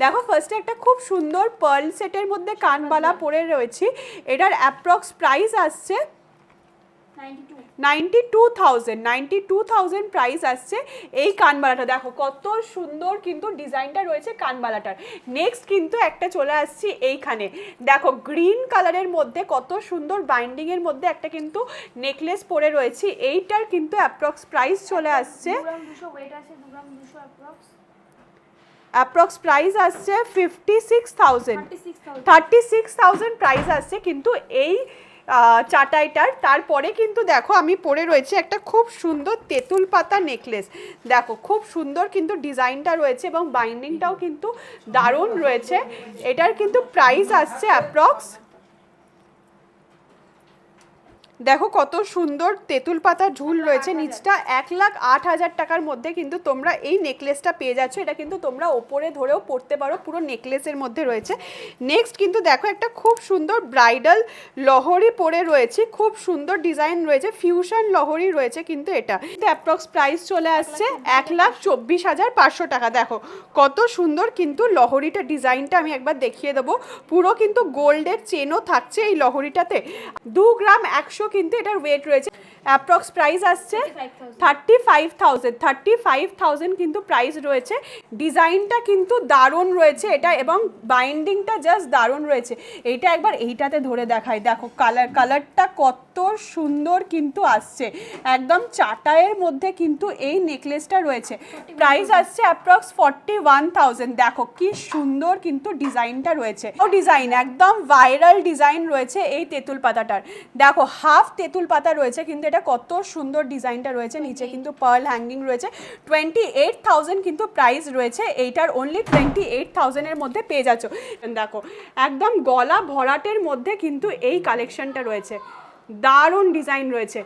দেখো ফার্স্টে একটা খুব সুন্দর পার্ল সেটের মধ্যে কানবালা পরে রয়েছি। এটার অ্যাপ্রক্স প্রাইস আসছে 92,000 প্রাইস আসছে এই কানবালাটা। দেখো কত সুন্দর কিন্তু ডিজাইনটা রয়েছে কানবালাটার। নেক্সট কিন্তু একটা চলে আসছি এইখানে, দেখো গ্রিন কালারের মধ্যে কত সুন্দর বাইন্ডিংয়ের মধ্যে একটা কিন্তু নেকলেস পরে রয়েছে। এইটার কিন্তু অ্যাপ্রক্স প্রাইস চলে আসছে, অ্যাপ্রক্স প্রাইস আসছে 36,000 প্রাইস আসছে কিন্তু এই চাটাইটার। তারপরে কিন্তু দেখো আমি পরে রয়েছে একটা খুব সুন্দর তেঁতুল পাতা নেকলেস। দেখো খুব সুন্দর কিন্তু ডিজাইনটা রয়েছে এবং বাইন্ডিংটাও কিন্তু দারুণ রয়েছে। এটার কিন্তু প্রাইস আসছে অ্যাপ্রক্স, দেখো কত সুন্দর তেঁতুল পাতা ঝুল রয়েছে, নিচটা 1,08,000 টাকার মধ্যে কিন্তু তোমরা এই নেকলেসটা পেয়ে যাচ্ছ। এটা কিন্তু তোমরা ওপরে ধরেও পরতে পারো, পুরো নেকলেসের মধ্যে রয়েছে। নেক্সট কিন্তু দেখো একটা খুব সুন্দর ব্রাইডাল লহরি পরে রয়েছে, খুব সুন্দর ডিজাইন রয়েছে, ফিউশন লহরি রয়েছে কিন্তু এটা অ্যাপ্রক্স প্রাইস চলে আসছে 1,24,500 টাকা। দেখো কত সুন্দর কিন্তু লহরিটা ডিজাইনটা আমি একবার দেখিয়ে দেবো। পুরো কিন্তু গোল্ডের চেনও থাকছে এই লহরিটাতে। 2 গ্রাম 100 কিন্তু এটার ওয়েট রয়েছে। অ্যাপ্রক্স প্রাইস আসছে 35,000 কিন্তু প্রাইস রয়েছে। ডিজাইনটা কিন্তু দারুণ রয়েছে এটা এবং বাইন্ডিংটা জাস্ট দারুণ রয়েছে। এইটা একবার এইটাতে ধরে দেখাই, দেখো কালারটা কত সুন্দর কিন্তু আসছে, একদম চাটাইয়ের মধ্যে কিন্তু এই নেকলেসটা রয়েছে। প্রাইস আসছে অ্যাপ্রক্স 41,000। দেখো কি সুন্দর কিন্তু ডিজাইনটা রয়েছে, ও ডিজাইন একদম ভাইরাল ডিজাইন রয়েছে এই তেঁতুল পাতাটার। দেখো হাফ তেঁতুল পাতা রয়েছে কিন্তু এটা কত সুন্দর ডিজাইনটা রয়েছে, নিচে কিন্তু পার্ল হ্যাঙ্গিং রয়েছে। 28,000 কিন্তু প্রাইস রয়েছে এইটার, অনলি 28,000 এর মধ্যে পেয়ে যাচ্ছ। দেখো একদম গলা ভরাটের মধ্যে কিন্তু এই কালেকশনটা রয়েছে, দারুণ ডিজাইন রয়েছে।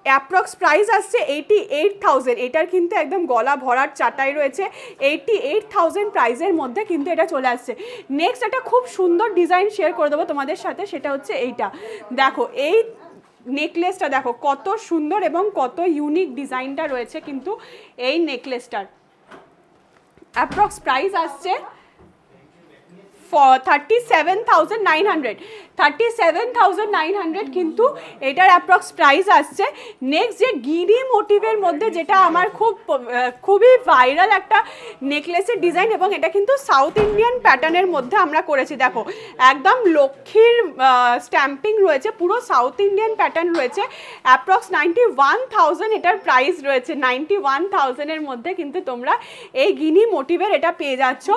অ্যাপ্রক্স প্রাইস আসছে 88,000। এটার কিন্তু একদম গলা ভরাট চাটাই রয়েছে, 88,000 প্রাইসের মধ্যে কিন্তু এটা চলে আসছে। নেক্সট একটা খুব সুন্দর ডিজাইন শেয়ার করে দেবো তোমাদের সাথে, সেটা হচ্ছে এইটা। দেখো এই নেকলেসটা দেখো কত সুন্দর এবং কত ইউনিক ডিজাইনটা রয়েছে কিন্তু এই নেকলেসটার। অ্যাপ্রক্স প্রাইস আসছে 37,900 কিন্তু এটার অ্যাপ্রক্স প্রাইস আসছে। নেক্সট যে গিরি মোটিভের মধ্যে যেটা আমার খুবই ভাইরাল একটা নেকলেসের ডিজাইন এবং এটা কিন্তু সাউথ ইন্ডিয়ান প্যাটার্নের মধ্যে আমরা করেছি। দেখো একদম লক্ষ্মীর স্ট্যাম্পিং রয়েছে, পুরো সাউথ ইন্ডিয়ান প্যাটার্ন রয়েছে। অ্যাপ্রক্স 91,000 এটার প্রাইস রয়েছে। 91,000 এর মধ্যে কিন্তু তোমরা এই গিনি মোটিভের এটা পেয়ে যাচ্ছ।